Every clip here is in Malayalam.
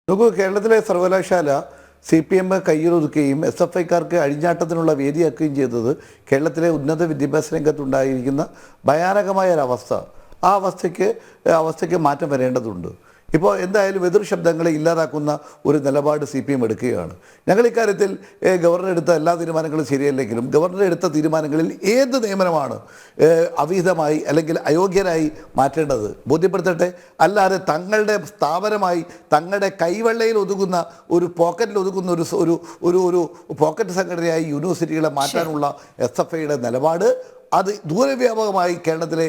നോക്കൂ, കേരളത്തിലെ സർവകലാശാല CPM കയ്യിലൊതുക്കുകയും SFIക്കാർക്ക് അഴിഞ്ഞാട്ടത്തിനുള്ള വേദിയാക്കുകയും ചെയ്തത് കേരളത്തിലെ ഉന്നത വിദ്യാഭ്യാസ രംഗത്തുണ്ടായിരിക്കുന്ന ഭയാനകമായ ഒരവസ്ഥ. ആ അവസ്ഥയ്ക്ക് മാറ്റം വരേണ്ടതുണ്ട്. ഇപ്പോൾ എന്തായാലും എതിർ ശബ്ദങ്ങളെ ഇല്ലാതാക്കുന്ന ഒരു നിലപാട് CPM എടുക്കുകയാണ്. ഞങ്ങൾ ഇക്കാര്യത്തിൽ ഗവർണർ എടുത്ത എല്ലാ തീരുമാനങ്ങളും ശരിയല്ലെങ്കിലും ഗവർണർ എടുത്ത തീരുമാനങ്ങളിൽ ഏത് നിയമനമാണ് അവിഹിതമായി അല്ലെങ്കിൽ അയോഗ്യരായി മാറ്റേണ്ടത് ബോധ്യപ്പെടുത്തട്ടെ. അല്ലാതെ തങ്ങളുടെ സ്ഥാപനമായി തങ്ങളുടെ കൈവെള്ളയിൽ ഒതുങ്ങുന്ന ഒരു പോക്കറ്റിൽ ഒതുങ്ങുന്ന ഒരു പോക്കറ്റ് സംഘടനയായി യൂണിവേഴ്സിറ്റികളെ മാറ്റാനുള്ള SFIയുടെ നിലപാട് അത് ദൂരവ്യാപകമായി കേരളത്തിലെ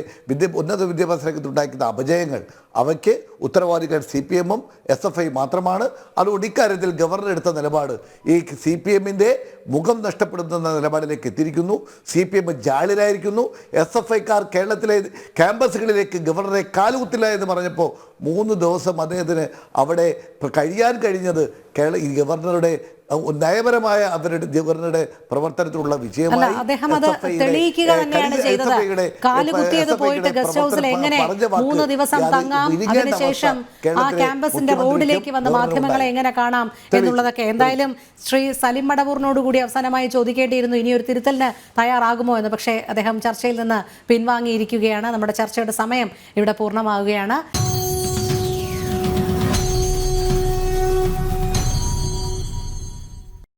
ഉന്നത വിദ്യാഭ്യാസ രംഗത്തുണ്ടാക്കുന്ന അപജയങ്ങൾ അവയ്ക്ക് ഉത്തരവാദികൾ CPM-ഉം SFI മാത്രമാണ്. അതുകൊണ്ട് ഇക്കാര്യത്തിൽ ഗവർണർ എടുത്ത നിലപാട് ഈ CPM-ന്റെ മുഖം നഷ്ടപ്പെടുത്തുന്ന നിലപാടിലേക്ക് എത്തിയിരിക്കുന്നു. CPM ജാളിലായിരിക്കുന്നു. SFIക്കാർ കേരളത്തിലെ ക്യാമ്പസുകളിലേക്ക് ഗവർണറെ കാലുകുത്തില്ല എന്ന് പറഞ്ഞപ്പോൾ 3 ദിവസം അദ്ദേഹത്തിന് അവിടെ കഴിയാൻ കഴിഞ്ഞത് ഈ ഗവർണറുടെ നയപരമായ ഗവർണറുടെ പ്രവർത്തനത്തിലുള്ള വിജയമായി. അദ്ദേഹം അത് തെളിയിക്കുക തന്നെയാണ് ചെയ്തത്. കാലുകുത്തിയത് പോയിട്ട് ഗസ്റ്റ് ഹൗസിൽ എങ്ങനെ 3 ദിവസം തങ്ങാം, അതിനുശേഷം ആ ക്യാമ്പസിന്റെ റോഡിലേക്ക് വന്ന മാധ്യമങ്ങളെ എങ്ങനെ കാണാം എന്നുള്ളതൊക്കെ എന്തായാലും ശ്രീ സലിം മടവൂറിനോട് കൂടി അവസാനമായി ചോദിക്കേണ്ടിയിരുന്നു ഇനിയൊരു തിരുത്തലിന് തയ്യാറാകുമോ എന്ന്. പക്ഷേ അദ്ദേഹം ചർച്ചയിൽ നിന്ന് പിൻവാങ്ങിയിരിക്കുകയാണ്. നമ്മുടെ ചർച്ചയുടെ സമയം ഇവിടെ പൂർണ്ണമാവുകയാണ്.